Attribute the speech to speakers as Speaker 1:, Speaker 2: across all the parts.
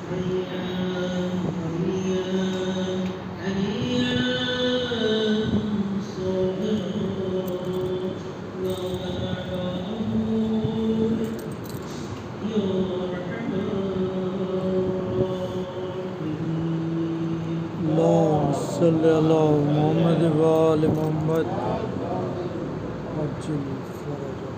Speaker 1: सल्लल्लाहु अलैहि मोहम्मद व आले मोहम्मद अज्जल फरजा।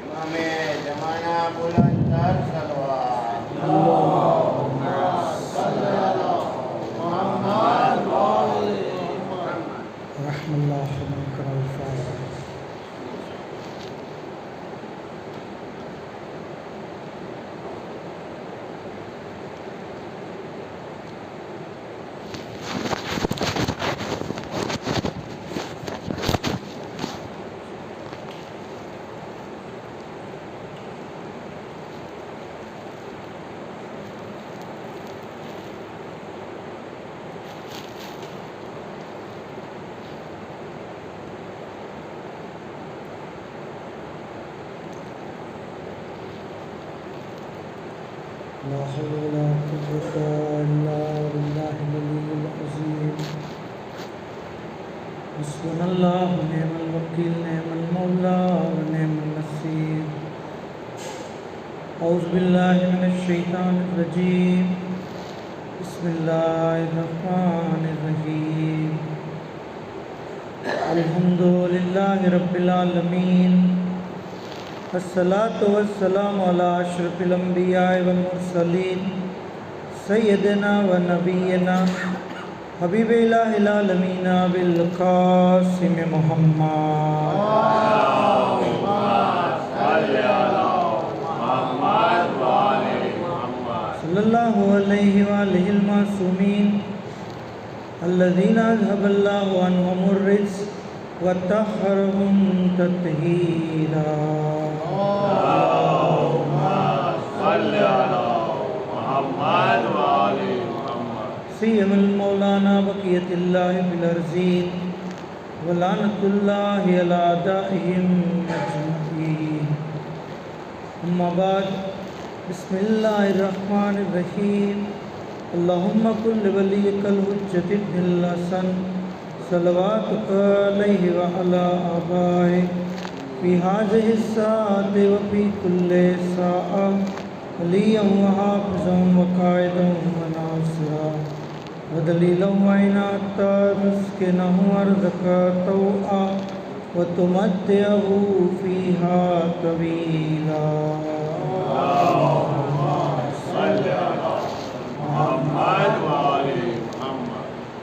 Speaker 2: इमामे जमाना बुलंदर सलवार
Speaker 1: रहमल्लाहु मनकरल फातिहा। لا حول ولا قوة إلا بالله العلي العظيم। حسبنا الله ونعم الوكيل نعم المولى ونعم النصير। أعوذ بالله من الشيطان الرجيم بسم الله الرحمن الرحيم الحمد لله رب العالمين अस्सलातु वस्सलामु अला अशरफिल अंबिया वल मुरसलीन सय्यदना व नबीना हबीब इलाहिल आलमीन बिल कासिम मुहम्मद सल्लल्लाहु अलैहि व आलिहिल मासूमीन अल्लज़ीना अज़हबल्लाहु अन्हुमुर रिज्स व तहहरहुम तत्हीरा। सय्यदुल मौलाना बक़ियतुल्लाहि फिल अर्ज़ीन व लानतुल्लाहि अला अदाइहिम अजमईन। अम्मा बाद बिस्मिल्लाहिर रहमानिर रहीम। अल्लाहुम्मा कुल्लि वलिय्यिकल हुज्जतिल हसन सलवातुका अलैहि व अला आबाए फ़ी हाज़िहि स्साअति व फ़ी कुल्लि साअ वलिय्यन व हाफ़िज़न व क़ाइदन व नासिरा व दलीलन व इनाता तुस्किनहु अर्ज़का तौआ व तुमत्तिअहु फ़ीहा तवीला।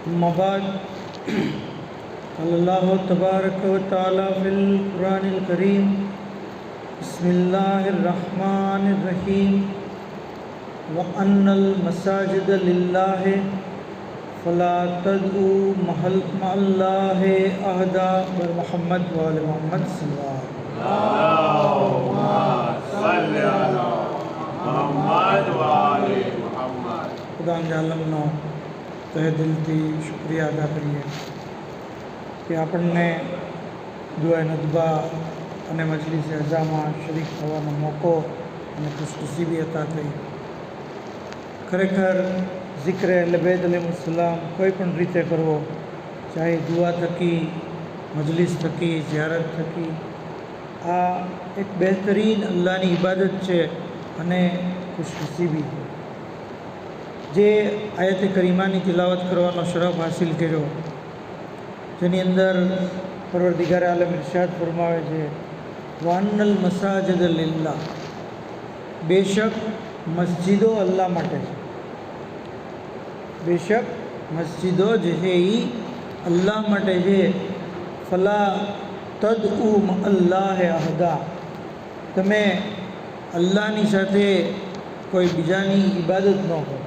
Speaker 1: अम्मा बाद अल्लाहु तबारक व तआला फिल कुरानिल करीम बिस्मिल्लाहिर रहमानिर रहीम व अन्नल मसाजिद लिल्लाहि फला तदउ मअल्लाहि अहदा व मुहम्मद व आले मोहम्मद सल्लल्लाहु अलैहि वसल्लम। खुदा आलमनो तहे दिलथी शुक्रिया अदा करिए कि આપણને દુઆ નદબા અને મજલિસ અઝામાં શરીક થવાનો મોકો અને ખુશનસીબી અતા થઈ। ખરેખર ઝિક્ર અહલે બેત અલૈહિસ્સલામ કોઈ પણ રીતે કરવો, ચાહે દુઆ થકી, મજલિસ થકી, ઝિયારત થકી, આ એક બહેતરીન અલ્લાહની ઇબાદત છે અને ખુશનસીબી છે। જે આયતે કરીમાની તિલાવત કરવાનો શરફ હાસિલ કર્યો, જેની અંદર પરવરદિગાર આલમ ઇરશાદ ફરમાવે છે, વાન્નલ મસાજિદ લિલ્લાહ, બેશક મસ્જિદો અલ્લાહ માટે છે. બેશક મસ્જિદો જે છે એ અલ્લાહ માટે છે. ફલા તદઉ અલ્લાહ અહદા, તમે અલ્લાહની સાથે કોઈ બીજાની ઇબાદત ન કરો.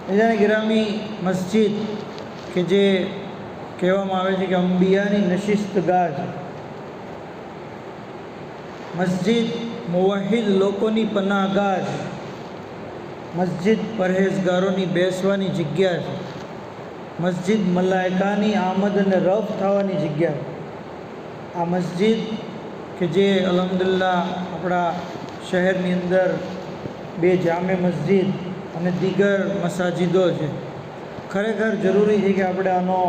Speaker 1: બીજાની ગિરામી મસ્જિદ કે જે કહેવામાં આવે છે કે અંબિયાની નશિસ્તગાહ છે. મસ્જિદ મુવહિદ લોકોની પનાહગાહ છે. મસ્જિદ પરહેઝગારોની બેસવાની જગ્યા છે. મસ્જિદ મલાયકાની આમદ અને રફ થવાની જગ્યા છે. આ મસ્જિદ કે જે અલ્હમ્દુલિલ્લાહ આપણા શહેરની અંદર 2 જામે મસ્જિદ અને દીગર મસાજિદો છે. ખરેખર જરૂરી છે કે આપણે આનો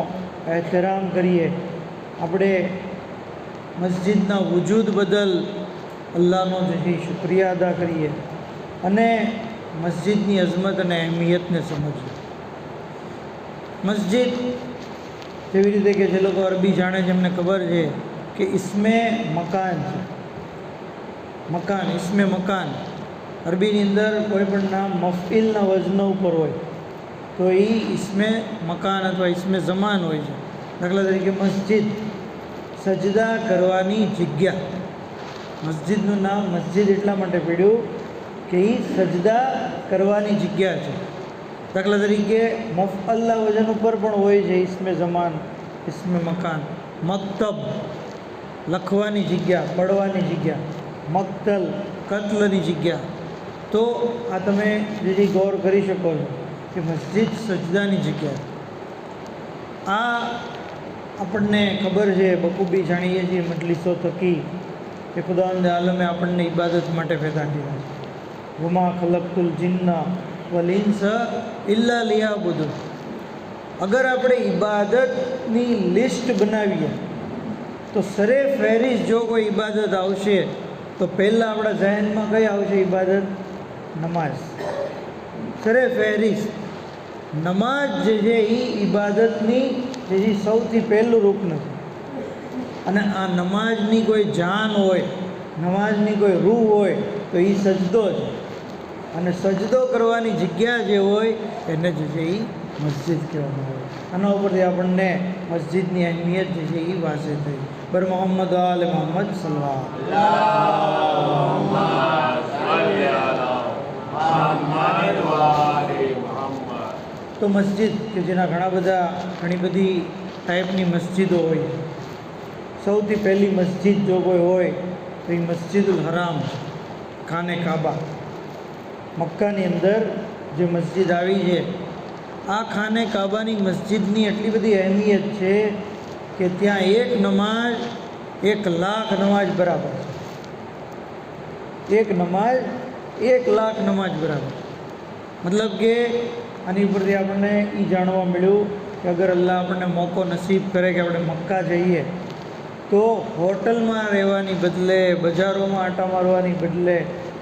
Speaker 1: એહતરામ કરીએ. આપણે મસ્જિદના વજૂદ બદલ અલ્લાહનો જે છે શુક્રિયા અદા કરીએ અને મસ્જિદની અઝમત અને અહેમિયતને સમજીએ. મસ્જિદ જેવી રીતે કે જે લોકો અરબી જાણે છે એમને ખબર છે કે ઇસ્મે મકાન છે. મકાન, ઇસ્મે મકાન અરબીની અંદર કોઈ પણ નામ મફઈલના વજન ઉપર હોય તો એ ઇસ્મે મકાન અથવા ઇસ્મે ઝમાન હોય છે. દાખલા તરીકે મસ્જિદ, સજદા કરવાની જગ્યા. મસ્જિદનું નામ મસ્જિદ એટલા માટે પડ્યું કે એ સજદા કરવાની જગ્યા છે. દાખલા તરીકે મફઅલના વજન ઉપર પણ હોય છે ઇસ્મે ઝમાન, ઇસ્મે મકાન. મક્તબ, લખવાની જગ્યા, પડવાની જગ્યા. મક્તલ, કત્લની જગ્યા. તો આ તમે જે ગૌર કરી શકો છો કે મસ્જિદ સજદાની જગ્યા. આ આપણને ખબર છે, બખૂબી જાણીએ છીએ મજલિસો થકી કે ખુદાવંદ આલમે આપણને ઇબાદત માટે પેદા કર્યા છે. વમા ખલકતુલ જિન્ના વલ ઇન્સા ઇલ્લા લિયાબુદુન. અગર આપણે ઇબાદતની લિસ્ટ બનાવીએ તો સરે ફહેરિસ્ત જો કોઈ ઇબાદત આવશે તો પહેલાં આપણા ઝહેનમાં કઈ આવશે ઇબાદત? નમાઝ. સરે ફહેરિસ્ત નમાઝ જે છે એ ઇબાદતની જે સૌથી પહેલું રૂકન છે. અને આ નમાઝની કોઈ જાન હોય, નમાઝની કોઈ રૂહ હોય તો એ સજદો છે. અને સજદો કરવાની જગ્યા જે હોય એને જે છે એ મસ્જિદ કહેવામાં આવે. આના ઉપરથી આપણને મસ્જિદની અહેમિયત જે છે એ વાસે થઈ. બર મોહમ્મદ આલ મોહમ્મદ તો મસ્જિદ કે જેના ઘણી બધી ટાઈપની મસ્જિદો હોય. સૌથી પહેલી મસ્જિદ જો કોઈ હોય તો એ મસ્જિદુલ હરામ છે, ખાને કાબા. મક્કાની અંદર જે મસ્જિદ આવી છે, આ ખાને કાબાની મસ્જિદની એટલી બધી અહેમિયત છે કે ત્યાં એક નમાઝ 1,00,000 નમાઝ બરાબર છે. એક નમાઝ 1,00,000 નમાઝ બરાબર. મતલબ કે આની ઉપરથી આપણને એ જાણવા મળ્યું કે અગર અલ્લાહ આપણને મોકો નસીબ કરે કે આપણે મક્કા જઈએ તો હોટલમાં રહેવાની બદલે, બજારોમાં આંટા મારવાની બદલે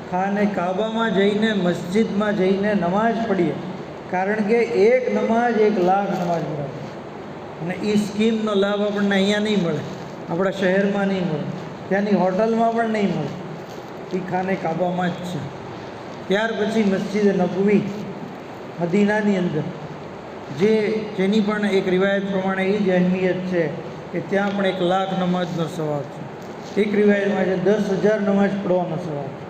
Speaker 1: ખાને કાબામાં જઈને, મસ્જિદમાં જઈને નમાઝ પડીએ. કારણ કે એક નમાઝ 1,00,000 નમાઝ બરાબર. અને એ સ્કીમનો લાભ આપણને અહીંયા નહીં મળે, આપણા શહેરમાં નહીં મળે, ત્યાંની હોટલમાં પણ નહીં મળે. એ ખાને કાબામાં જ છે. ત્યાર પછી મસ્જિદ નબવી મદીનાની અંદર જેની પણ એક રિવાયત પ્રમાણે એ જ અહેમિયત છે કે ત્યાં પણ 1,00,000 નમાઝનો સવાબ છે. એક રિવાયતમાં છે 10,000 નમાઝ પઢવાનો સવાબ છે.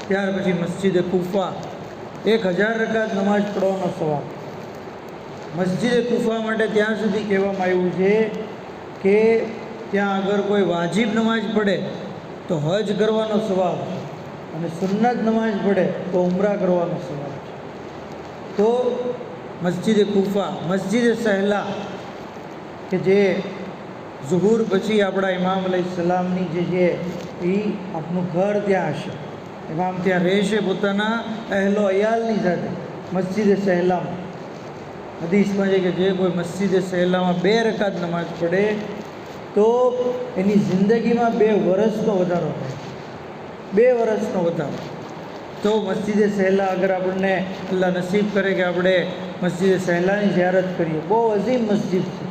Speaker 1: ત્યાર પછી મસ્જિદ કુફા 1,000 રકાત નમાઝ પઢવાનો સવાબ. મસ્જિદ કુફા માટે ત્યાં સુધી કહેવામાં આવ્યું છે કે ત્યાં અગર કોઈ વાજિબ નમાઝ પડે તો હજ કરવાનો સવાબ છે, અને સુન્નત નમાઝ પડે તો ઉમરા કરવાનો સવાબ છે. તો મસ્જિદ કુફા, મસ્જિદ સહેલા કે જે ઝુહુર પછી આપણા ઇમામ અલૈહિસ્સલામની જે છે એ આપનું ઘર ત્યાં હશે. ઇમામ ત્યાં રહેશે પોતાના અહેલો અયાલની સાથે મસ્જિદ સહેલામાં. હદીસમાં છે કે જે કોઈ મસ્જિદ સહેલામાં 2 રકાત નમાઝ પડે તો એની જિંદગીમાં 2 વર્ષનો વધારો થાય. 2 વર્ષનો વધારો. તો મસ્જિદે સહેલા અગર આપણને અલ્લાહ નસીબ કરે કે આપણે મસ્જિદે સહેલાની ઝિયારત કરીએ, બહુ અઝીમ મસ્જિદ છે,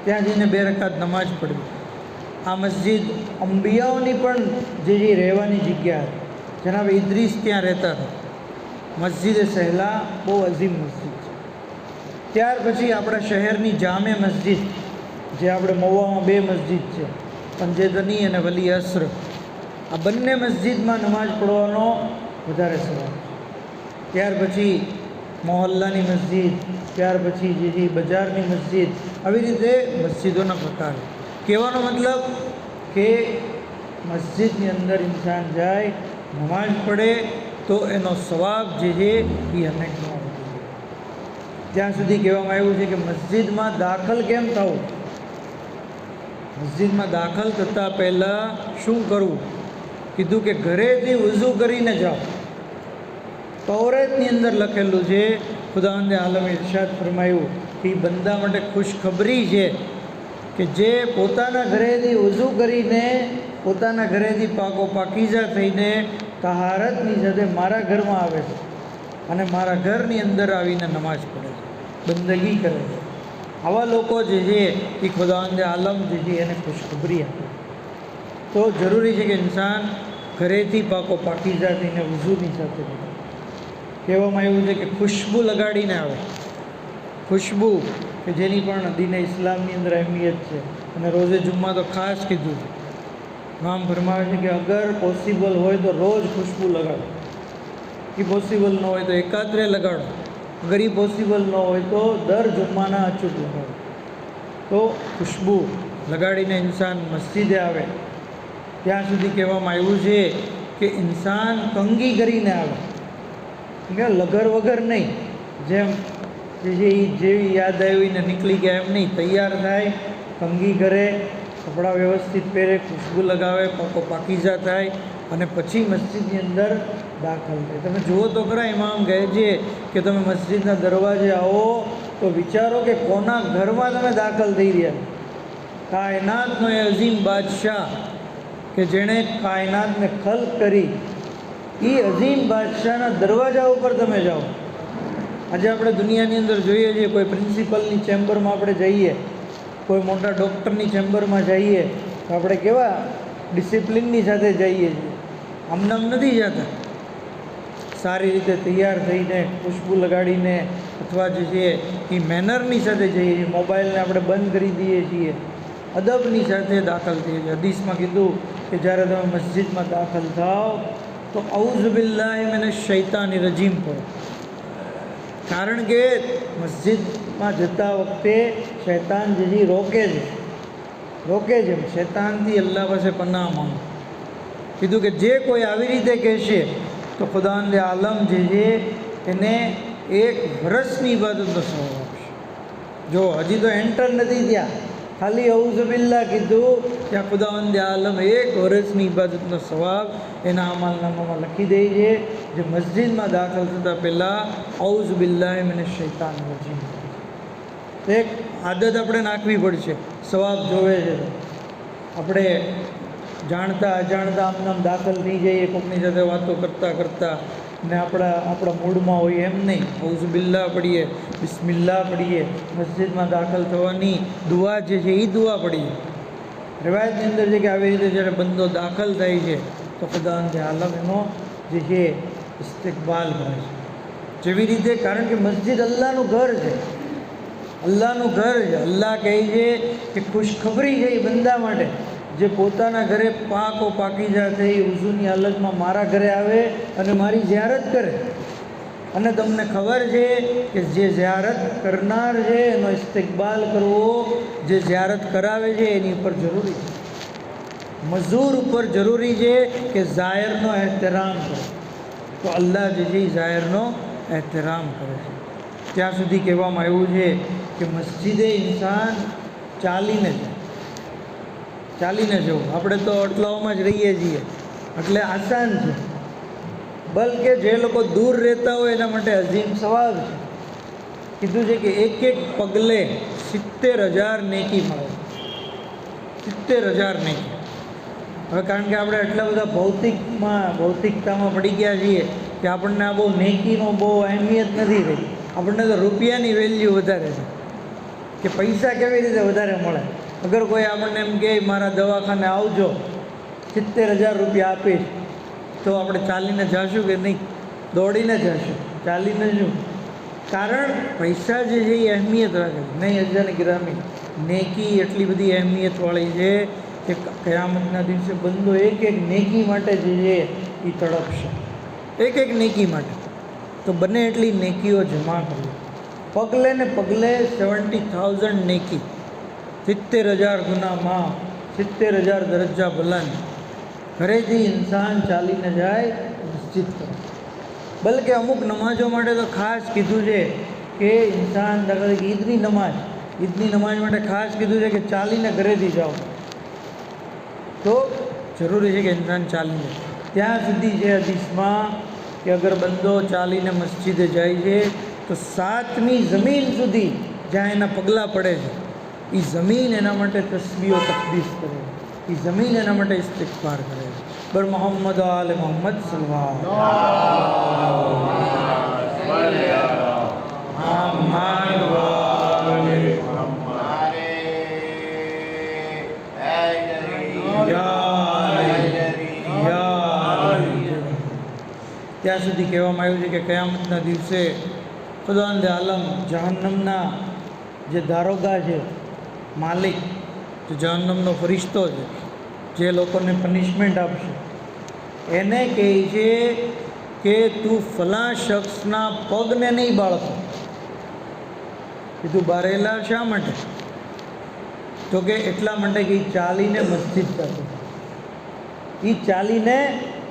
Speaker 1: ત્યાં જઈને 2 રકાત નમાઝ પઢવી. આ મસ્જિદ અંબિયાઓની પણ જે રહેવાની જગ્યા હતી, જનાબ ઇદ્રીસ ત્યાં રહેતા હતા. મસ્જિદે સહેલા બહુ અઝીમ મસ્જિદ છે. ત્યાર પછી આપણા શહેરની જામે મસ્જિદ, જે આપણે મહુવામાં 2 મસ્જિદ છે, પંજેદની અને વલી અસ્ર, આ બંને મસ્જિદમાં નમાઝ પઢવાનો વધારે સવાલ છે. ત્યાર પછી મોહલ્લાની મસ્જિદ, ત્યાર પછી જે બજારની મસ્જિદ, આવી રીતે મસ્જિદોના પ્રકાર. કહેવાનો મતલબ કે મસ્જિદની અંદર ઇન્સાન જાય, નમાઝ પઢે તો એનો સવાબ જે છે એ 100 ગણો વધી જાય. ત્યાં સુધી કહેવામાં આવ્યું છે કે મસ્જિદમાં દાખલ કેમ થવું, મસ્જિદમાં દાખલ થતાં પહેલાં શું કરવું. કીધું કે ઘરેથી વઝૂ કરીને જાઓ. તૌરેતની અંદર લખેલું છે, ખુદાવંદે આલમે ઇરશાદ ફરમાયું કે બંદા માટે ખુશખબરી છે કે જે પોતાના ઘરેથી વઝૂ કરીને, પોતાના ઘરેથી પાકીઝા થઈને તહારતની સાથે મારા ઘરમાં આવે છે અને મારા ઘરની અંદર આવીને નમાઝ પઢે છે, બંદગી કરે છે. આવા લોકો જે છે એ ખુદાવંદે આલમ જે છે એને ખુશખબરી આપે. તો જરૂરી છે કે ઇન્સાન ઘરેથી પાકીઝા થઈને વઝૂની સાથે નીકળે. કહેવામાં આવ્યું છે કે ખુશ્બુ લગાડીને આવે, ખુશ્બુ કે જેની પણ દીને ઇસ્લામની અંદર અહેમિયત છે, અને રોઝે જુમ્મા તો ખાસ કીધું છે. નામ ફરમાવે છે કે અગર પોસિબલ હોય તો રોજ ખુશ્બુ લગાડો, એ પોસિબલ ન હોય તો એકાત્રે લગાડો, અગર એ પોસિબલ ન હોય તો દર જુમ્માના અચૂક લગાડો. તો ખુશ્બુ લગાડીને ઇન્સાન મસ્જિદે આવે. ત્યાં સુધી કહેવામાં આવ્યું છે કે ઇન્સાન કંગી કરીને આવે, કે લગર વગર નહીં, જેમ જે જેવી યાદ આવીને નીકળી ગયા એમ નહીં, તૈયાર થાય, કંગી કરે, કપડાં વ્યવસ્થિત પહેરે, ખુશ્બુ લગાવે, પાકીઝા થાય અને પછી મસ્જિદની અંદર દાખલ થાય. તમે જુઓ તો ખરા, ઇમામ કહે છે કે તમે મસ્જિદના દરવાજે આવો તો વિચારો કે કોના ઘરમાં તમે દાખલ થઈ રહ્યા. કાયનાતનો એ અઝીમ બાદશાહ કે જેણે કાયનાતને ખલ્ક કરી, એ અઝીમ બાદશાહના દરવાજા ઉપર તમે જાઓ. આજે આપણે દુનિયાની અંદર જોઈએ છીએ, કોઈ પ્રિન્સિપલની ચેમ્બરમાં આપણે જઈએ, કોઈ મોટા ડૉક્ટરની ચેમ્બરમાં જઈએ તો આપણે કેવા ડિસિપ્લિનની સાથે જઈએ છીએ, આમ નથી જતા. સારી રીતે તૈયાર થઈને, ખુશ્બુ લગાડીને, અથવા જે છે એ મેનરની સાથે જઈએ છીએ. મોબાઈલને આપણે બંધ કરી દઈએ છીએ, અદબની સાથે દાખલ થઈએ છીએ. હદીસમાં કીધું કે જ્યારે તમે મસ્જિદમાં દાખલ થાઓ તો અઉઝુ બિલ્લાહિ મિનશ શૈતાનિર રજીમ પઢો. કારણ કે મસ્જિદમાં જતા વખતે શૈતાન જે રોકે છે, શૈતાનથી અલ્લાહ પાસે પનાહ માંગો. કીધું કે જે કોઈ આવી રીતે કહેશે તો ખુદાવંદે આલમ જે છે એને 1 વર્ષની ઇબાદતનો સવાબ આપશે. જો હજી તો એન્ટર નથી ત્યાં, ખાલી અઉઝુ બિલ્લાહ કીધું, ત્યાં ખુદાવંદે આલમ 1 વર્ષની ઇબાદતનો સવાબ એના અમલનામામાં લખી દે છે. જે મસ્જિદમાં દાખલ થતાં પહેલાં અઉઝુ બિલ્લાહિ મિનશ શૈતાનિર રજીમ. એક આદત આપણે નાખવી પડશે. સવાબ જોવે છે તો આપણે જાણતા અજાણતા આમ દાખલ થઈ જઈએ, કોઈકની સાથે વાતો કરતાં ને આપણા મૂડમાં હોય એમ નહીં. અઉઝુ બિલ્લાહ પઢીએ, બિસ્મિલ્લાહ પઢીએ, મસ્જિદમાં દાખલ થવાની દુઆ જે છે એ દુઆ પઢીએ. રિવાયતની અંદર છે કે આવી રીતે જ્યારે બંદો દાખલ થાય છે તો ખુદાવંદે આલમ એનો જે છે ઇસ્તિકબાલ કરે છે. જેવી રીતે, કારણ કે મસ્જિદ અલ્લાહનું ઘર છે, અલ્લાહનું ઘર છે. અલ્લાહ કહે છે કે ખુશખબરી છે એ બંદા માટે જે પોતાના ઘરે પાકીઝા થઈ વઝૂની હાલતમાં મારા ઘરે આવે અને મારી ઝિયારત કરે. અને તમને ખબર છે કે જે ઝિયારત કરનાર છે એનો ઇસ્તિકબાલ કરવો જે ઝિયારત કરાવે છે એની ઉપર જરૂરી છે. મઝૂર ઉપર જરૂરી છે કે ઝાયરનો એહતરામ કરે. તો અલ્લાહ જે છે એ ઝાયરનો એહતરામ કરે છે. ત્યાં સુધી કહેવામાં આવ્યું છે કે મસ્જિદે ઇન્સાન ચાલીને જવું. આપણે તો અટલાઓમાં જ રહીએ છીએ એટલે આસાન છે, બલકે જે લોકો દૂર રહેતા હોય એના માટે અઝીમ સવાબ છે. કીધું છે કે એક પગલે 70,000 નેકી મળે. 70,000 નેકી. હવે કારણ કે આપણે એટલા બધા ભૌતિકતામાં પડી ગયા છીએ કે કે આપણને આ બહુ નેકીનો બહુ અહેમિયત નથી રહી. આપણને તો રૂપિયાની વેલ્યુ વધારે છે કે પૈસા કેવી રીતે વધારે મળે. અગર કોઈ આપણને એમ કહે મારા દવાખાને આવજો 70,000 રૂપિયા આપીશ, તો આપણે ચાલીને જઈશું કે નહીં? દોડીને જઈશું, ચાલીને શું? કારણ પૈસા જે છે એ અહેમિયત રાખે છે. નહીં અજાને ગ્રામી નેકી એટલી બધી અહેમિયતવાળી છે કે કયામતના દિવસે બંદો એક એક નેકી માટે જે છે એ તડપશે, એક એક નેકી માટે. તો બને એટલી નેકીઓ જમા કરવી. પગલે ને પગલે 70,000 નેકી, 70,000 ગુનામાં, 70,000 દરજ્જા બુલંદ. ઘરેથી ઇન્સાન ચાલીને જાય મસ્જિદ કરે. બલકે અમુક નમાજો માટે તો ખાસ કીધું છે કે ઇન્સાન દાખલા તરીકે ઈદની નમાજ માટે ખાસ કીધું છે કે ચાલીને ઘરેથી જાઓ. તો જરૂરી છે કે ઇન્સાન ચાલીને. ત્યાં સુધી છે હદીસમાં કે અગર બંદો ચાલીને મસ્જિદે જાય છે તો 7મી જમીન સુધી જ્યાં એના પગલાં પડે છે એ જમીન એના માટે તસ્બીહ તકદીસ કરે છે, એ જમીન એના માટે ઇસ્તિગફાર કરે છે. બર મોહમ્મદ આલે મોહમ્મદ સલ્લલ્લાહુ ત્યાં સુધી કહેવામાં આવ્યું છે કે કયામતના દિવસે ખુદાવંદે આલમ જહન્નમના જે દારોગા છે, માલિક, જે જહન્નમનો ફરિશ્તો છે, જે લોકોને પનિશમેન્ટ આપશે, એને કહે છે કે તું ફલાં શખ્સના પગને નહીં બાળતો. કે તું બારેલા શા માટે? તો કે એટલા માટે કે ચાલીને મસ્જિદ જતો, એ ચાલીને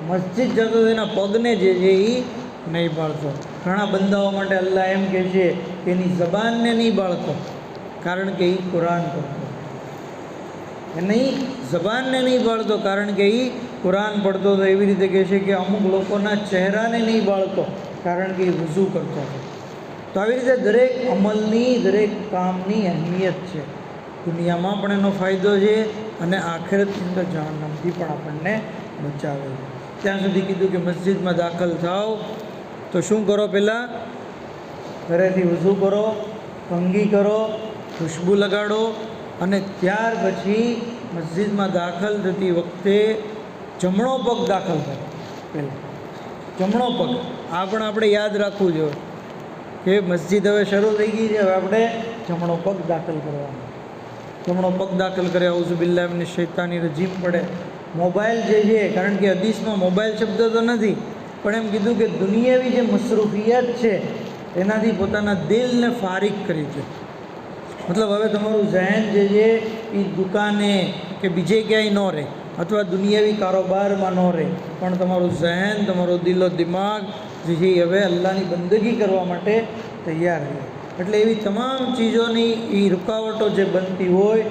Speaker 1: મસ્જિદ જતો તો એના પગને જે છે એ નહીં બાળતો. ઘણા બંદાઓ માટે અલ્લાહ એમ કહે છે કે એની જબાનને નહીં બાળતો, કારણ કે એ કુરાન પડતો. એની જબાનને નહીં બાળતો કારણ કે એ કુરાન પડતો હતો. એવી રીતે કહે છે કે અમુક લોકોના ચહેરાને નહીં બાળતો કારણ કે એ વઝૂ કરતો હતો. તો આવી રીતે દરેક અમલની, દરેક કામની અહેમિયત છે. દુનિયામાં પણ એનો ફાયદો છે અને આખિરતની અંદર જહન્નમથી પણ આપણને બચાવે છે. ત્યાં સુધી કીધું કે મસ્જિદમાં દાખલ થાવ તો શું કરો? પહેલાં ઘરેથી વઝૂ કરો, કંઘી કરો, ખુશ્બુ લગાડો અને ત્યાર પછી મસ્જિદમાં દાખલ થતી વખતે જમણો પગ દાખલ કરો. પહેલાં જમણો પગ. આ પણ આપણે યાદ રાખવું જોઈએ કે મસ્જિદ હવે શરૂ થઈ ગઈ છે, હવે આપણે જમણો પગ દાખલ કરવાનો. જમણો પગ દાખલ કરે, અઉઝુ બિલ્લાહિ મિનશ શૈતાનિર રજીમ પડે. મોબાઈલ જે છે, કારણ કે હદીસમાં મોબાઈલ શબ્દ તો નથી, પણ એમ કીધું કે દુનિયાવી જે મસરૂફિયત છે એનાથી પોતાના દિલને ફારિગ કરી છે. મતલબ હવે તમારું ઝહેન જે છે એ દુકાને કે બીજે ક્યાંય ન રહે અથવા દુનિયાવી કારોબારમાં ન રહે, પણ તમારું ઝહેન, તમારો દિલો દિમાગ જે છે એ હવે અલ્લાહની બંદગી કરવા માટે તૈયાર રહે. એટલે એવી તમામ ચીજોની એ રૂકાવટો જે બનતી હોય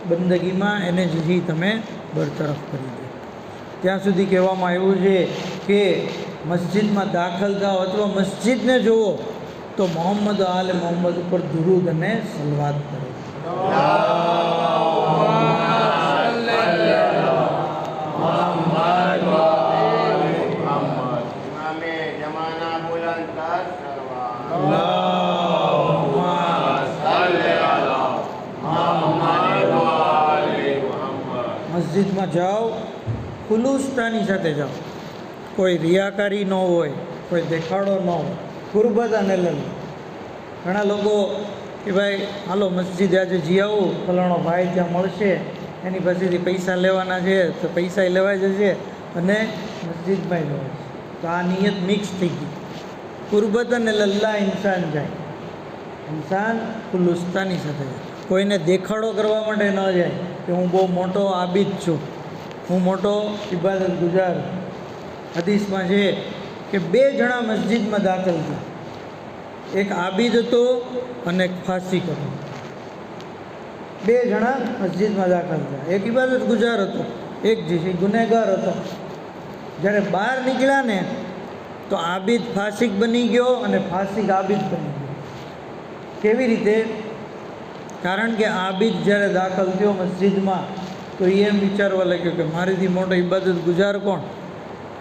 Speaker 1: બંદગીમાં, એને જે છે તમે બરતરફ કરી દે. ત્યાં સુધી કહેવામાં આવ્યું છે કે મસ્જિદમાં દાખલ થાવ અથવા મસ્જિદને જુઓ તો મોહમ્મદ આલે મોહમ્મદ ઉપર દુરૂદ અને સલવાત કરો. મસ્જિદમાં જાઓ, ખુલુસતાની સાથે જાઓ, કોઈ રિયાકારી ન હોય, કોઈ દેખાડો ન હોય, ગુરબત અને લલ. ઘણા લોકો કે ભાઈ હાલો મસ્જિદ આજે જી આવું, ફલાણો ભાઈ ત્યાં મળશે, એની પાસેથી પૈસા લેવાના છે તો પૈસા લેવાઈ જશે અને મસ્જિદમાં લેવાય છે. તો આ નિયત મિક્સ થઈ ગઈ. ગુરબત અને લલ્લા ઇન્સાન જાય, ઇન્સાન ખુલુસતાની સાથે જાય. કોઈને દેખાડો કરવા માટે ન જાય કે હું બહુ મોટો આબિદ છું, હું મોટો ઇબાદત ગુજાર. હદીસમાં છે કે 2 જણા મસ્જિદમાં દાખલ થયા, એક આબિદ હતો અને એક ફાસિક હતો. 2 જણા મસ્જિદમાં દાખલ થયા, એક ઇબાદત ગુજાર હતો, એક જે છે ગુનેગાર હતો. જ્યારે બહાર નીકળ્યા ને તો આબિદ ફાસિક બની ગયો અને ફાસિક આબિદ બની ગયો. કેવી રીતે? કારણ કે આબિદ જ્યારે દાખલ થયો મસ્જિદમાં તો એ એમ વિચારવા લાગ્યો કે મારીથી મોટો ઇબાદત ગુજાર કોણ?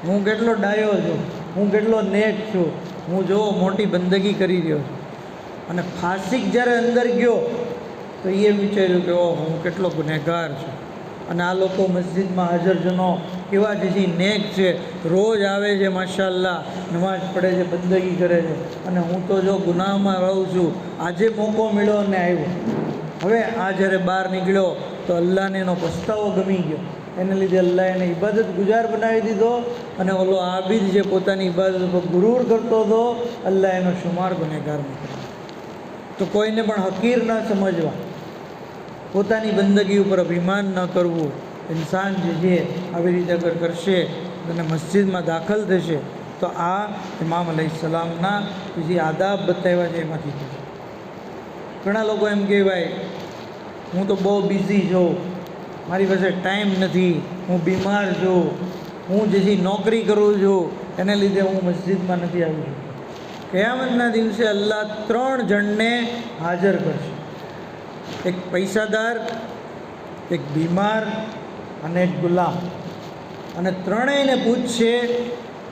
Speaker 1: હું કેટલો ડાયો છું, હું કેટલો નેક છું, હું જો મોટી બંદગી કરી રહ્યો છું. અને ફાસિક જ્યારે અંદર ગયો તો એ વિચાર્યું કે ઓહ, હું કેટલો ગુનેગાર છું. અને આ લોકો મસ્જિદમાં હાજરજનો કેવા જે નેક છે, રોજ આવે છે, માશાઅલ્લાહ નમાઝ પડે છે, બંદગી કરે છે, અને હું તો જો ગુનાહમાં રહું છું. આજે મોકો મળ્યો અને આવ્યો. હવે આ જ્યારે બહાર નીકળ્યો તો અલ્લાહને એનો પસ્તાવો ગમી ગયો. એને લીધે અલ્લાહ એને ઇબાદત ગુજાર બનાવી દીધો. અને ઓલો આબિદ જે પોતાની ઇબાદત ઉપર ગુરૂર કરતો હતો, અલ્લાહ એનો શુમાર ગુનેગારમાં કર્યો. તો કોઈને પણ હકીર ન સમજવા, પોતાની બંદગી ઉપર અભિમાન ન કરવું. ઇન્સાન જે છે આવી રીતે અગર કરશે અને મસ્જિદમાં દાખલ થશે તો આ ઇમામ અલૈહિસ્સલામના જે આદાબ બતાવ્યા છે એમાંથી થશે. ઘણા લોકો એમ કહે, ભાઈ હું તો બહુ બિઝી છું, મારી પાસે ટાઈમ નથી, હું બીમાર છું, હું જે નોકરી કરું છું, એને લીધે હું મસ્જિદમાં નથી આવી શકતો. કયામતના દિવસે અલ્લાહ 3 જણને હાજર કરશે, એક પૈસાદાર, એક બીમાર અને એક ગુલામ. અને ત્રણેયને પૂછશે,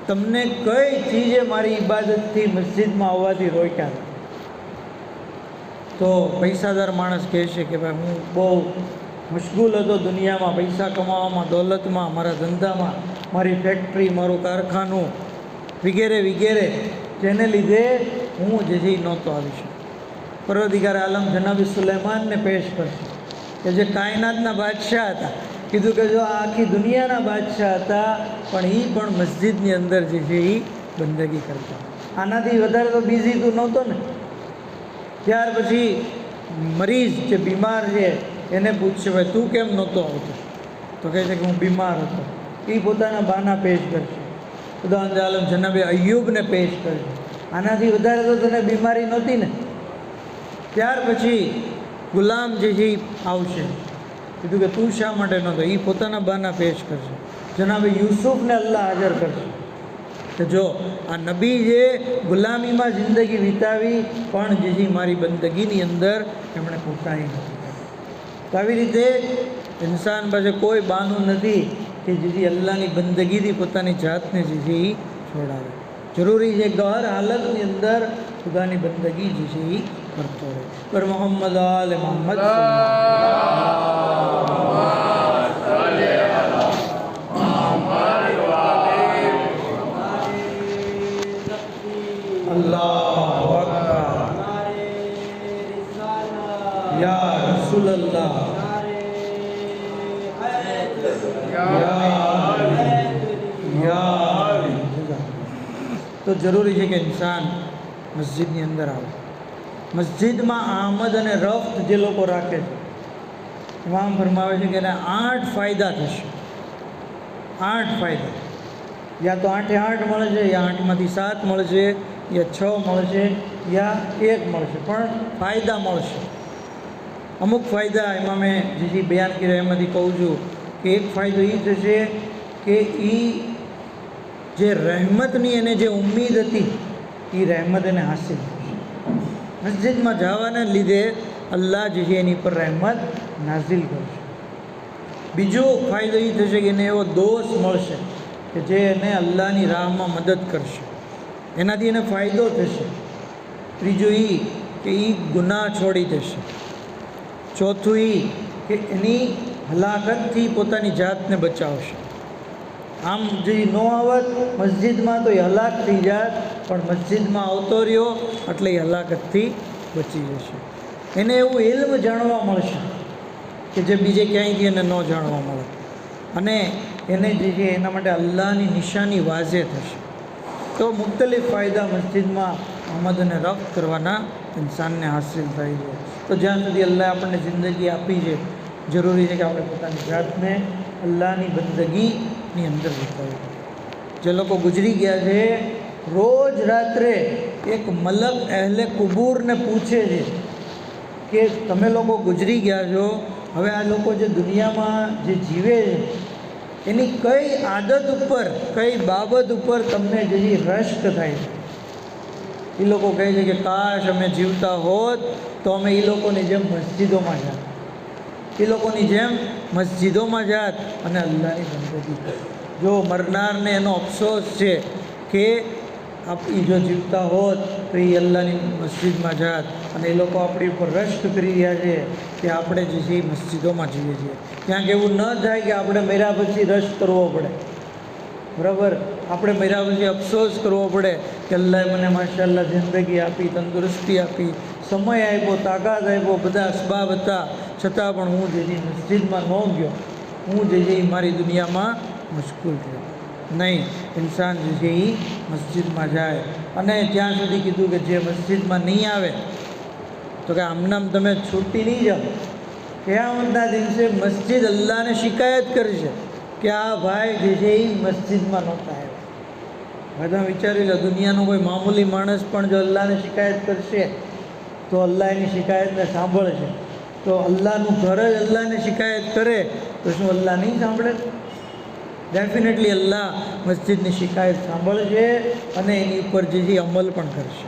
Speaker 1: તમને કઈ ચીજે મારી ઇબાદતથી મસ્જિદમાં આવવાથી રોક્યા હતા? તો પૈસાદાર માણસ કહેશે કે ભાઈ હું બહુ મશગુલ હતો દુનિયામાં, પૈસા કમાવામાં, દોલતમાં, મારા ધંધામાં, મારી ફેક્ટરી, મારું કારખાનું વગેરે વગેરે, જેને લીધે હું જે નહોતો આવી શકતો. પરવરદિગાર આલમ જનાબી સુલેમાનને પેશ કરશે કે જે કાયનાતના બાદશાહ હતા. કીધું કે જો આ આખી દુનિયાના બાદશાહ હતા, પણ એ પણ મસ્જિદની અંદર જે છે એ બંદગી કરતા. આનાથી વધારે તો બિઝી તું નહોતો ને. ત્યાર પછી મરીઝ જે બીમાર છે એને પૂછશે, ભાઈ તું કેમ નહોતો આવતો? તો કહે છે કે હું બીમાર હતો. એ પોતાના બહાના પેશ કરશે. ખુદાવંદ આલમ જનાબે અય્યુબને પેશ કરશે. આનાથી વધારે તો તને બીમારી નહોતી ને. ત્યાર પછી ગુલામ જે છે એ આવશે. કીધું કે તું શા માટે નહોતો? એ પોતાના બહાના પેશ કરશે. જનાબે યુસુફને અલ્લાહ હાજર કરશે કે જો આ નબી જે ગુલામીમાં જિંદગી વિતાવી, પણ જે મારી બંદગીની અંદર એમણે પોતાની નથી. તો આવી રીતે ઇન્સાન પાસે કોઈ બહાનું નથી કે જેથી અલ્લાહની બંદગીથી પોતાની જાતને જે છે એ છોડાવે. જરૂરી છે કે હર હાલતની અંદર ખુદાની બંદગી જે છે એ કરતો રહે. પર મોહમ્મદ આલ મોહમ્મદ અલ્લાહુ અકબર યા રસૂલલ્લાહ તો જરૂરી છે કે ઇન્સાન મસ્જિદની અંદર આવે. મસ્જિદમાં આમદ અને રફત જે લોકો રાખે છે, ઇમામ ફરમાવે છે કે એને 8 ફાયદા થશે. 8 ફાયદા. યા તો 8 મળે છે, યા 8માંથી 7 મળશે, યા 6 મળશે, યા 1 મળશે, પણ ફાયદા મળશે. અમુક ફાયદા ઇમામે જે બયાન કર્યા એમાંથી કહું છું કે એક ફાયદો એ થશે કે એ જે રહેમતની એને જે ઉમ્મીદ હતી એ રહેમત એને હાસિલ થશે. મસ્જિદમાં જવાને લીધે અલ્લાહ જે છે એની પર રહેમત નાઝિલ કરશે. બીજો ફાયદો એ થશે કે એને એવો દોસ્ત મળશે કે જે એને અલ્લાહની રાહમાં મદદ કરશે, એનાથી એને ફાયદો થશે. ત્રીજું એ કે એ ગુનાહ છોડી દેશે. ચોથું એ કે એની હલાકતથી પોતાની જાતને બચાવશે. આમ જે ન આવત મસ્જિદમાં તો એ હલાક થઈ જાત, પણ મસ્જિદમાં આવતો રહ્યો એટલે એ હલાકતથી બચી જશે. એને એવું ઇલ્મ જાણવા મળશે કે જે બીજે ક્યાંયથી એને ન જાણવા મળે. અને એને જે છે એના માટે અલ્લાહની નિશાની વાઝે થશે. તો મુખ્તલિફ ફાયદા મસ્જિદમાં આમદ અને રફત કરવાના ઇન્સાનને હાસિલ થાય છે. તો જ્યાં સુધી અલ્લાહ આપણને જિંદગી આપી છે, જરૂરી છે કે આપણે પોતાની જાતને અલ્લાહની બંદગીની અંદર વિતાવીએ. જે લોકો ગુજરી ગયા છે, રોજ રાત્રે એક મલક અહેલે કુબૂરને પૂછે છે કે તમે લોકો ગુજરી ગયા છો, હવે આ લોકો જે દુનિયામાં જે જીવે છે એની કઈ આદત ઉપર, કઈ બાબત ઉપર તમને જે રશ્ક થાય છે? એ લોકો કહે છે કે કાશ અમે જીવતા હોત તો અમે એ લોકોની જેમ મસ્જિદોમાં જાત, એ લોકોની જેમ મસ્જિદોમાં જાત અને અલ્લાહની બંદગી. જો મરનારને એનો અફસોસ છે કે એ જો જીવતા હોત તો એ અલ્લાહની મસ્જિદમાં જાત, અને એ લોકો આપણી ઉપર રશ્ક કરી રહ્યા છે કે આપણે જે છે એ મસ્જિદોમાં જઈએ છીએ. ક્યાંક એવું ન થાય કે આપણે મર્યા પછી રશ્ક કરવો પડે, બરાબર? આપણે મર્યા પછી અફસોસ કરવો પડે કે અલ્લાહે મને માશાઅલ્લાહ જિંદગી આપી, તંદુરસ્તી આપી, સમય આપ્યો, તાકાત આપ્યો, બધા અસબાબ હતા, છતાં પણ હું જે મસ્જિદમાં ન ગયો, હું જે છે એ મારી દુનિયામાં મશગુલ થયો. નહીં, ઇન્સાન જે છે એ મસ્જિદમાં જાય. અને ત્યાં સુધી કીધું કે જે મસ્જિદમાં નહીં આવે તો કે આમનામ તમે છૂટી નહીં જાઓ. क़યામતના દિવસે મસ્જિદ અલ્લાહને શિકાયત કરશે કે આ ભાઈ જે છે એ મસ્જિદમાં નહોતા આવ્યા. બધા વિચારી લો, દુનિયાનો કોઈ મામૂલી માણસ પણ જો અલ્લાહને શિકાયત કરશે તો અલ્લાહ એની શિકાયતને સાંભળશે. તો અલ્લાહનું ઘર જ અલ્લાહને શિકાયત કરે તો શું અલ્લાહ નહીં સાંભળે? ડેફિનેટલી અલ્લાહ મસ્જિદની શિકાયત સાંભળશે અને એની ઉપર જે છે અમલ પણ કરશે.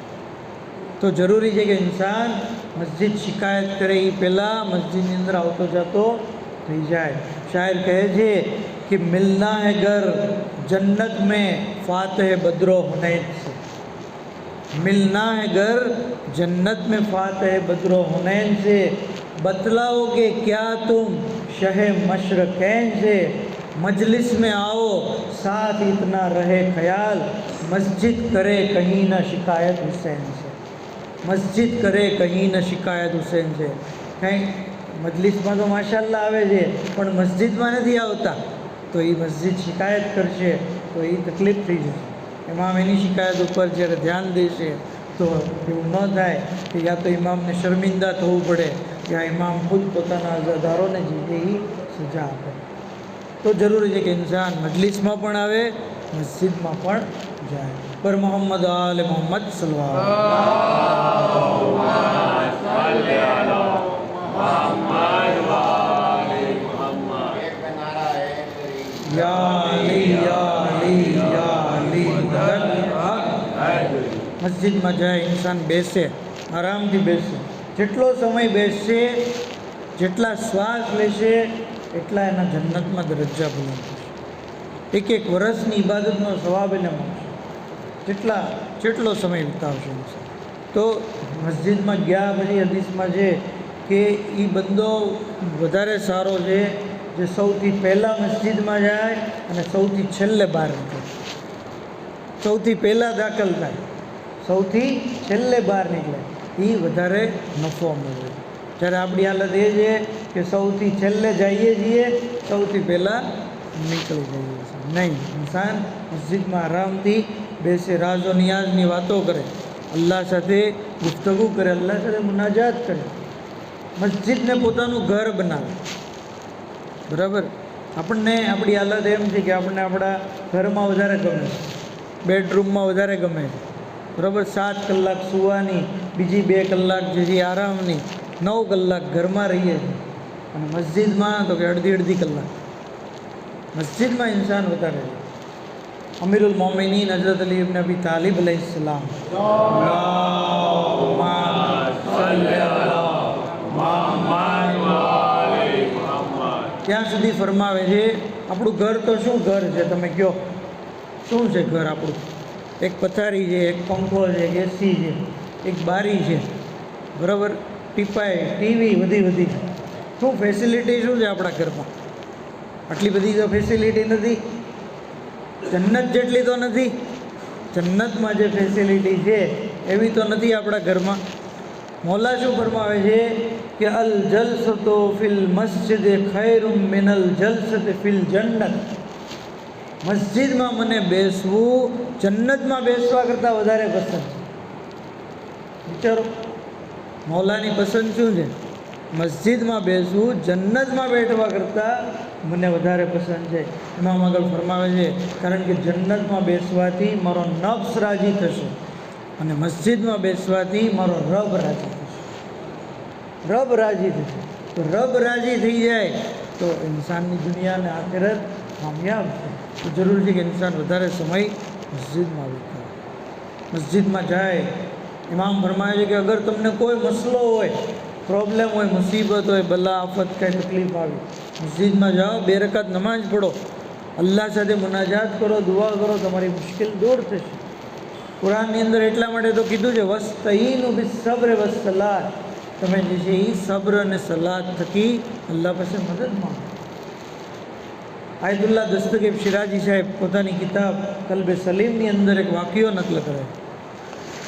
Speaker 1: તો જરૂરી છે કે ઇન્સાન મસ્જિદ શિકાયત કરે એ પહેલાં મસ્જિદની અંદર આવતો જતો થઈ જાય. શાયર કહે છે कि मिलना है घर जन्नत में फातह बद्रो हुनैन से, मिलना है घर जन्नत में फातह बद्रो हुनैन से, बतलाओगे क्या तुम शहे मशरकैन से, मजलिस में आओ साथ इतना रहे ख्याल, मस्जिद करे कहीं न शिकायत हुसैन से, मस्जिद करे कहीं न शिकायत हुसैन से. કંઈ મજલિસમાં તો માશાઅલ્લાહ આવે છે પણ મસ્જિદમાં નથી આવતા તો એ મસ્જિદ શિકાયત કરશે તો એ તકલીફ થઈ જશે. ઇમામ એની શિકાયત ઉપર જ્યારે ધ્યાન દેશે તો એવું ન થાય કે યા તો ઇમામને શર્મિંદા થવું પડે યા ઇમામ ખુદ પોતાના અઝાદારોને જે છે એ સજા આપે. તો જરૂરી છે કે ઇન્સાન મજલિસમાં પણ આવે, મસ્જિદમાં પણ જાય. પર મોહમ્મદ આલે મોહમ્મદ મસ્જિદમાં જાય ઇન્સાન બેસે, આરામથી બેસે. જેટલો સમય બેસશે, જેટલા શ્વાસ લેશે એટલા એના જન્નતમાં દરજ્જા બુલંદ થશે. એક એક વર્ષની ઇબાદતનો સવાબ એને મળશે જેટલો સમય વિતાવશે ઇન્સાન. તો મસ્જિદમાં ગયા પછી હદીસમાં છે કે એ બંદો વધારે સારો છે જે સૌથી પહેલાં મસ્જિદમાં જાય અને સૌથી છેલ્લે બહાર નીકળે. સૌથી પહેલાં દાખલ થાય, સૌથી છેલ્લે બહાર નીકળે, એ વધારે નફો મળે. જ્યારે આપણી હાલત એ છે કે સૌથી છેલ્લે જઈએ છીએ, સૌથી પહેલાં નીકળી જઈએ છીએ. નહીં, ઇન્સાન મસ્જિદમાં આરામથી બેસે, રાઝો નિયાઝની વાતો કરે, અલ્લાહ સાથે ગુફ્તગુ કરે, અલ્લાહ સાથે મુનાજાત કરે, મસ્જિદને પોતાનું ઘર બનાવે. બરાબર? આપણને આપણી હાલત એમ છે કે આપણને આપણા ઘરમાં વધારે ગમે છે, બેડરૂમમાં વધારે ગમે છે. બરાબર? 7 કલાક સૂવાની, બીજી 2 કલાક જે છે આરામની, 9 કલાક ઘરમાં રહીએ છીએ. અને મસ્જિદમાં તો કે અડધી કલાક મસ્જિદમાં ઇન્સાન વધારે છે. અમીરુલ મોમિનીન હઝરત અલી ઇબ્ન અબી તાલિબ અલૈહિસ્સલામ ત્યાં સુધી ફરમાવે છે, આપણું ઘર તો શું ઘર છે તમે કહો? શું છે ઘર આપણું? એક પથારી છે, એક પંખો છે, એક એસી છે, એક બારી છે, બરાબર? ટીપાઈ, ટીવી બધી છે. શું ફેસિલિટી શું છે આપણા ઘરમાં? આટલી બધી તો ફેસિલિટી નથી. જન્નત જેટલી તો નથી. જન્નતમાં જે ફેસિલિટી છે એવી તો નથી આપણા ઘરમાં. મૌલા શું ફરમાવે છે કે અલ જલસતો ફિલ મસ્જિદ ખૈરુમ મિનલ જલસત ફિલ જન્નત. મસ્જિદમાં મને બેસવું જન્નતમાં બેસવા કરતાં વધારે પસંદ છે. વિચારો, મૌલાની પસંદ શું છે? મસ્જિદમાં બેસવું જન્નતમાં બેઠવા કરતાં મને વધારે પસંદ છે. ઇમામ આગળ ફરમાવે છે કારણ કે જન્નતમાં બેસવાથી મારો નફ્સ રાજી થશે અને મસ્જિદમાં બેસવાથી મારો રબ રાજી થશે. રબ રાજી થશે તો રબ રાજી થઈ જાય તો ઇન્સાનની દુનિયા અને આખિરત કામયાબ છે. તો જરૂરી છે કે ઇન્સાન વધારે સમય મસ્જિદમાં વિતાવે, મસ્જિદમાં જાય. ઇમામ ફરમાવે છે કે અગર તમને કોઈ મસલો હોય, પ્રોબ્લેમ હોય, મુસીબત હોય, બલા આફત, કાંઈ તકલીફ આવે, મસ્જિદમાં જાઓ, 2 રકાત નમાઝ પઢો, અલ્લાહ સાથે મુનાજાત કરો, દુઆ કરો, તમારી મુશ્કેલ દૂર થશે. કુરાનની અંદર એટલા માટે તો કીધું છે વસ્તઈનુ બિસ્સબ્ર વસ્સલાત, તમે જે છે એ સબ્ર અને સલાત થકી અલ્લાહ પાસે મદદ માંગો. આયતુલ્લાહ દસ્તગીર શિરાજી સાહેબ પોતાની કિતાબ કલ્બે સલીમની અંદર એક વાક્યો નકલ કરે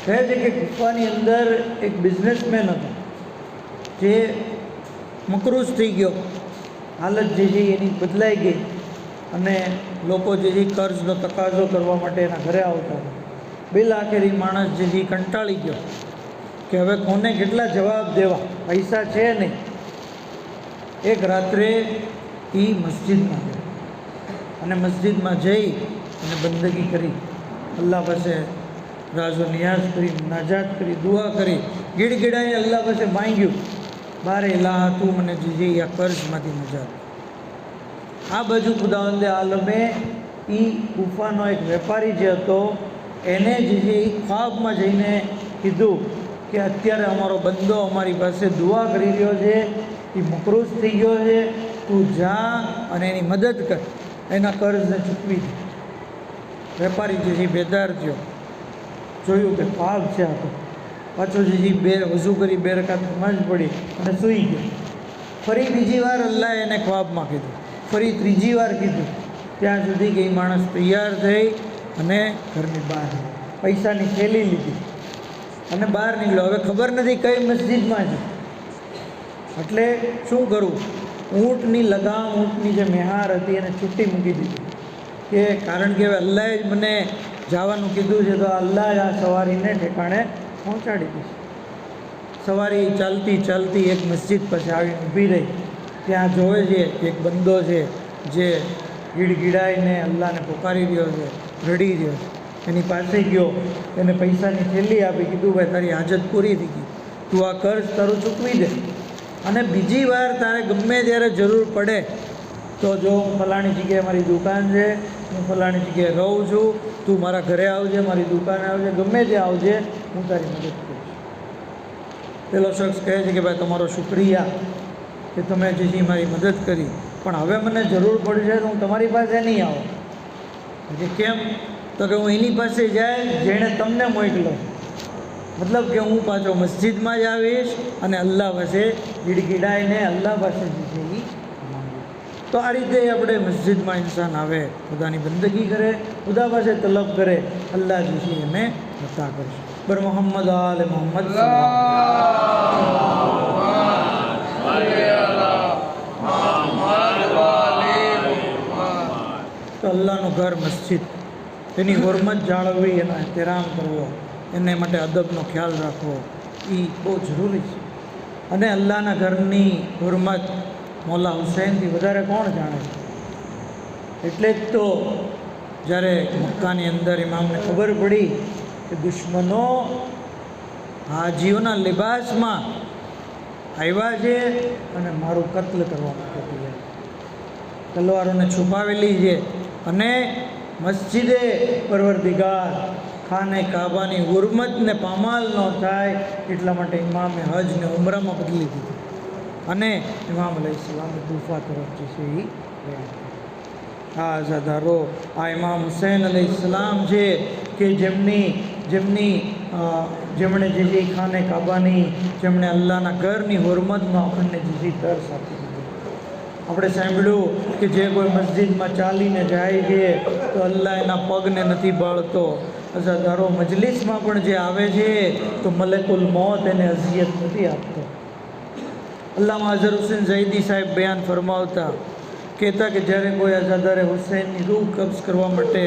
Speaker 1: કહે છે કે ગુફાની અંદર એક બિઝનેસમેન હતો જે મકરૂઝ થઈ ગયો, હાલત જે છે એની બદલાઈ ગઈ અને લોકો જે છે કર્જનો તકાજો કરવા માટે એના ઘરે આવતા હતા. બિલ આખેરી માણસ જે છે કંટાળી ગયો કે હવે કોને કેટલા જવાબ દેવા, પૈસા છે નહીં. એક રાત્રે એ મસ્જિદમાં ગયો અને મસ્જિદમાં જઈ અને બંદગી કરી, અલ્લાહ પાસે રાજો નિયાઝ કરી, મુનાજાત કરી, દુઆ કરી, ગીડગીડાઈને અલ્લાહ પાસે માંગ્યું, બારે ઇલાહ તું મને જે છે આ કર્જમાંથી નજાત. આ બાજુ ખુદાવંદે આલમે એ ગુફાનો એક વેપારી જે હતો એને જે છે એ ખ્વાબમાં જઈને કીધું કે અત્યારે અમારો બંદો અમારી પાસે દુઆ કરી રહ્યો છે, એ મકરૂઝ થઈ ગયો છે, તું જા અને એની મદદ કર, એના કર્જને ચૂકવી દે. વેપારી જે છે બેદાર થયો, જોયું કે ખ્વાબ છે આ તો, પાછો જે છે વઝૂ કરી 2 રકાત નમાઝ પડી અને સૂઈ ગયો. ફરી બીજી વાર અલ્લાહ એને ખ્વાબમાં કીધું, ફરી ત્રીજી વાર કીધું, ત્યાં સુધી કે એ માણસ તૈયાર થઈ અને ઘરની બહાર પૈસાની થેલી લીધી અને બહાર નીકળ્યો. હવે ખબર નથી કઈ મસ્જિદમાં છે, એટલે શું કરવું? ઊંટની લગામ, ઊંટની જે મેહાર હતી એને છૂટી મૂકી દીધી કે કારણ કે હવે અલ્લાહે જ મને જવાનું કીધું છે તો અલ્લાહ આ સવારીને ઠેકાણે પહોંચાડી દઈશ. સવારી ચાલતી ચાલતી એક મસ્જિદ પાસે આવીને ઊભી રહી. ત્યાં જોવે છે કે એક બંદો છે જે ગીડગીડાઈને અલ્લાહને પોકારી રહ્યો છે, રડી રહ્યો છે. એની પાસે ગયો, એને પૈસાની થેલી આપી, કીધું ભાઈ તારી હાજત પૂરી થઈ ગઈ, તું આ કર્જ તારું ચૂકવી દે અને બીજી વાર તારે ગમે ત્યારે જરૂર પડે તો જો હું ફલાણી જગ્યાએ મારી દુકાન છે, હું ફલાણી જગ્યાએ રહું છું, તું મારા ઘરે આવજે, મારી દુકાને આવજે, ગમે ત્યાં આવજે, હું તારી મદદ કરીશ. પેલો શખ્સ કહે છે કે ભાઈ તમારો શુક્રિયા કે તમે જે છે મારી મદદ કરી, પણ હવે મને જરૂર પડશે તો હું તમારી પાસે નહીં આવું. કે કેમ? તો કે હું એની પાસે જાય જેણે તમને મોકલ્યો, મતલબ કે હું પાછો મસ્જિદમાં જ આવીશ અને અલ્લાહ પાસે ગીડગીડાઈને અલ્લાહ પાસે જે છે એ માંગીશ. તો આ રીતે આપણે મસ્જિદમાં ઇન્સાન આવે, ખુદાની બંદગી કરે, ખુદા પાસે તલબ કરે, અલ્લાહ જે છે એને અતા કરશે. બર મોહમ્મદ આલ મોહમ્મદ. તો અલ્લાહનું ઘર મસ્જિદ, એની હુરમત જાળવવી, એનો એહતરામ કરવો, એને માટે અદબનો ખ્યાલ રાખવો એ બહુ જરૂરી છે. અને અલ્લાહના ઘરની હુરમત મૌલા હુસૈનથી વધારે કોણ જાણે છે? એટલે જ તો જ્યારે મક્કાની અંદર ઇમામને ખબર પડી કે દુશ્મનો હાજીઓના લિબાસમાં આવ્યા છે અને મારું કત્લ કરવા માટે તૈયાર, તલવારોને છુપાવેલી છે અને મસ્જિદે પરવરદિગાર ખાને કાબાની હુરમતને પામાલ ન થાય એટલા માટે ઇમામે હજ ને ઉમરામાં બદલી દીધી અને ઇમામ અલૈહિસ્સલામે કૂફા તરફ જે છે એ ગયા. આ આઝાદારો આ ઇમામ હુસૈન અલૈહિસ્સલામ છે કે જેમણે જે છે ખાને કાબાની, જેમણે અલ્લાહના ઘરની હુરમતનો આપણને જે છે તરસ આપી દીધો. આપણે સાંભળ્યું કે જે કોઈ મસ્જિદમાં ચાલીને જાય છે તો અલ્લાહ એના પગને નથી બાળતો. અઝાદારો મજલિસમાં પણ જે આવે છે તો મલકુલ મોત એને અઝિયત નથી આપતો. અલ્લામા અઝહર હુસૈન ઝૈદી સાહેબ બયાન ફરમાવતા કહેતા કે જ્યારે કોઈ અઝાદારે હુસૈનની રૂહ કબ્ઝ કરવા માટે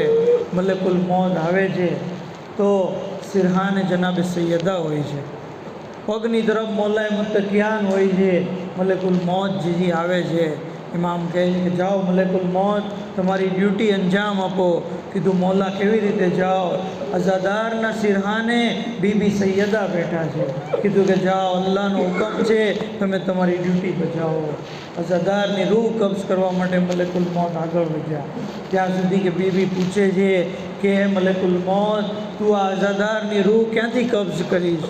Speaker 1: મલકુલ મોત આવે છે તો સિરહાને જનાબે સૈયદા હોય છે, પગની તરફ મૌલાએ મુત્તકિયાન હોય છે, મલકુલ મોત જે આવે છે. ઇમામ કહે છે કે જાઓ મલકુલ મોત, તમારી ડ્યુટી અંજામ આપો. કીધું મૌલા કેવી રીતે જાઓ? અઝાદારના સિરહાને બીબી સૈયદા બેઠા છે. કીધું કે જાઓ, અલ્લાહનો હુકમ છે, તમે તમારી ડ્યુટી બજાવો. અઝાદારની રૂહ કબ્ઝ કરવા માટે મલકુલ મોત આગળ વધ્યા. ત્યાં સુધી કે બીબી પૂછે છે કે હે મલકુલ મોત, તું આ અઝાદારની રૂહ ક્યાંથી કબ્ઝ કરીશ?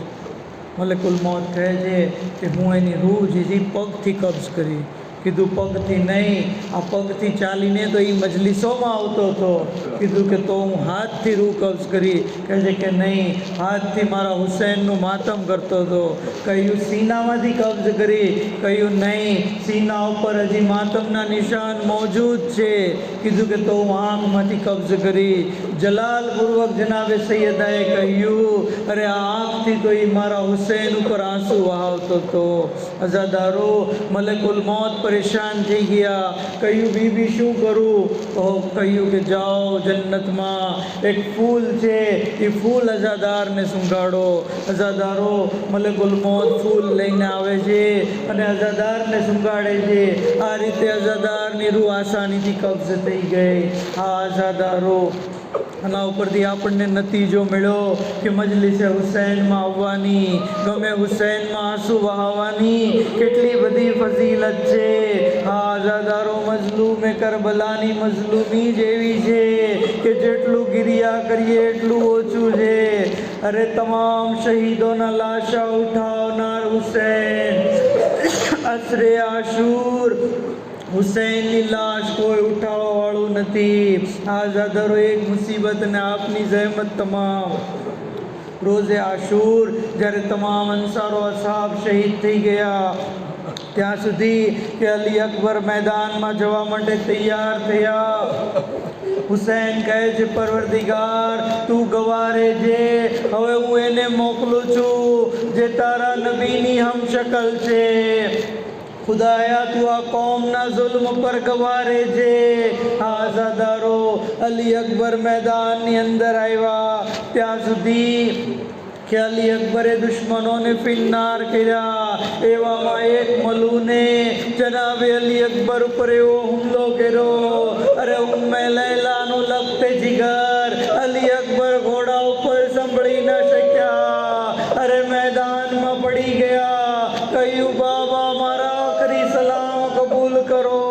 Speaker 1: મલકુલ મોત કહે છે કે હું એની રૂહ જે પગથી કબ્ઝ કરી. કીધું પગથી નહીં, આ પગથી ચાલીને તો એ મજલિસોમાં આવતો હતો. કીધું કે તો હું હાથથી રૂહ કબ્ઝ કરી. કહે છે કે નહીં, હાથથી મારા હુસૈનનું માતમ કરતો હતો. કહ્યું સીનામાંથી કબ્ઝ કરી. કહ્યું નહીં, સીના ઉપર હજી માતમના નિશાન મોજૂદ છે. કીધું કે તો હું આંખમાંથી કબ્ઝ કરી. જલાલપૂર્વક જનાબે સૈયદાએ કહ્યું, અરે આ આંખથી તો એ મારા હુસૈન ઉપર આંસુ વહાવતો હતો. અઝાદારો, મલકુલ મોત પરેશાન થઈ ગયા. કહ્યું બીબી શું કરું? કહ્યું કે જાઓ, જન્નતમાં એક ફૂલ છે, એ ફૂલ અઝાદારને સૂંઘાડો. અઝાદારો, મલકુલ મોત ફૂલ લઈને આવે છે અને અઝાદારને સૂંઘાડે છે. આ રીતે અઝાદારની રૂહ આસાનીથી કબ્ઝ થઈ ગઈ. આ અઝાદારો, આના ઉપરથી આપણને નતીજો મળ્યો કે મજલિસે હુસૈનમાં આવવાની, ગમે હુસૈનમાં આંસુ વહાવવાની કેટલી બધી ફઝીલત છે. હા આઝાદારો, મઝલૂમે કરબલાની મઝલૂમી જેવી છે કે જેટલું ગિરિયા કરીએ એટલું ઓછું છે. અરે તમામ શહીદોના લાશા ઉઠાવનાર હુસૈન, અસરે આશૂર, હુસૈનની લાશ કોઈ ઉઠાવવા વાળું નથી. આઝાદારો, એક મુસીબત ને આપની જહેમત તમામ. રોઝે આશૂર જ્યારે તમામ અંસારો અસાબ શહીદ થઈ ગયા, ત્યાં સુધી કે અલી અકબર મેદાનમાં જવા માટે તૈયાર થયા. હુસૈન કહે છે, પરવરદિગાર તું ગવારે છે, હવે હું એને મોકલું છું જે તારા નબીની હમશકલ છે. ખુદાયા તું આ કોમના જુલ્મ પર ગવારે છે. આઝાદારો, અલી અકબર મેદાનની અંદર આવ્યા ત્યાં સુધી કે અલી અકબરે દુશ્મનોને ફિન્નાર કર્યા. એવામાં એક મલુને જનાબે અલી અકબર ઉપર એવો હુમલો કર્યો. અરે ઉમ્મે લૈલાનું લખતે જીગર અલી અકબર ઘોડા ઉપર સંભળી ન શક્યા. અરે મેદાનમાં પડી ગયા. કહ્યું, બાબા મારા આખરી સલામ કબૂલ કરો.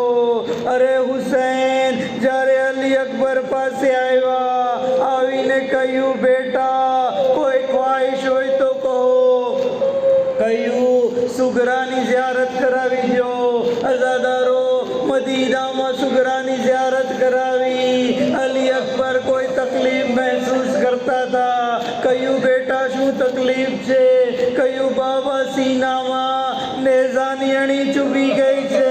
Speaker 1: અરે હુસૈન જ્યારે અલી અકબર પાસે આવ્યા, આવીને કહ્યું, બેટા કોઈ ખ્વાહિશ હોય તો કહો. કહ્યું, સુગરાની ઝિયારત કરાવી દો. અઝાદારો, મદીનામાં સુગરાની ઝિયારત કરાવી. અલી અકબર કોઈ તકલીફ મહેસૂસ કરતા હતા. કહ્યું, બેટા શું તકલીફ છે? કહ્યું, બાબા સીનામાં નેઝાની અણી ચૂબી ગઈ છે.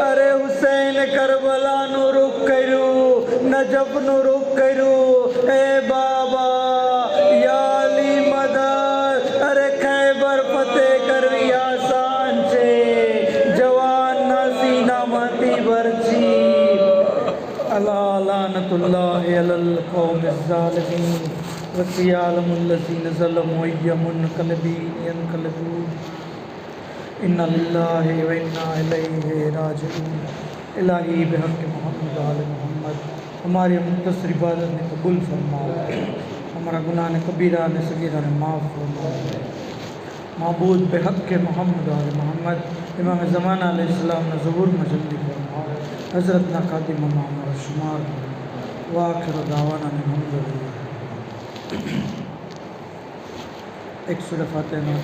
Speaker 1: અરે હુસૈન કરબલાનું રૂખ કર્યું, નજફનું રૂખ કર્યું. એ બાબા, યા અલી મદદ. અરે ખૈબર ફતેહ કરવી આસાન છે, જવાનના સીનામાંથી ભરચી. અલા લાનતુલ્લાહ અલલ કૌમિ ઝાલિમીન વસિયાલમુલ લઝીન ઝલમુ અય્યમુન કલબી યનકલબૂન. इन्ना लिल्लाहि व इन्ना इलैहि राजिऊन. इलाही बेहक़ मोहम्मद आल मोहम्मद हमारी मुख्तसर इबादत ने कबूल फरमाओ. हमारा गुनाह ने कबीरा ने सगीरा ने माफ़ फरमाओ. माबूद बेहक़ मोहम्मद आल मोहम्मद इमाम ज़माना अलैहिस्सलाम ने ज़हूर में जल्दी फरमाओ. हज़रत ना खादिम हमारा शुमार वाखिर दावाना अल्हम्दुलिल्लाह. एक सूरह फातिहा ना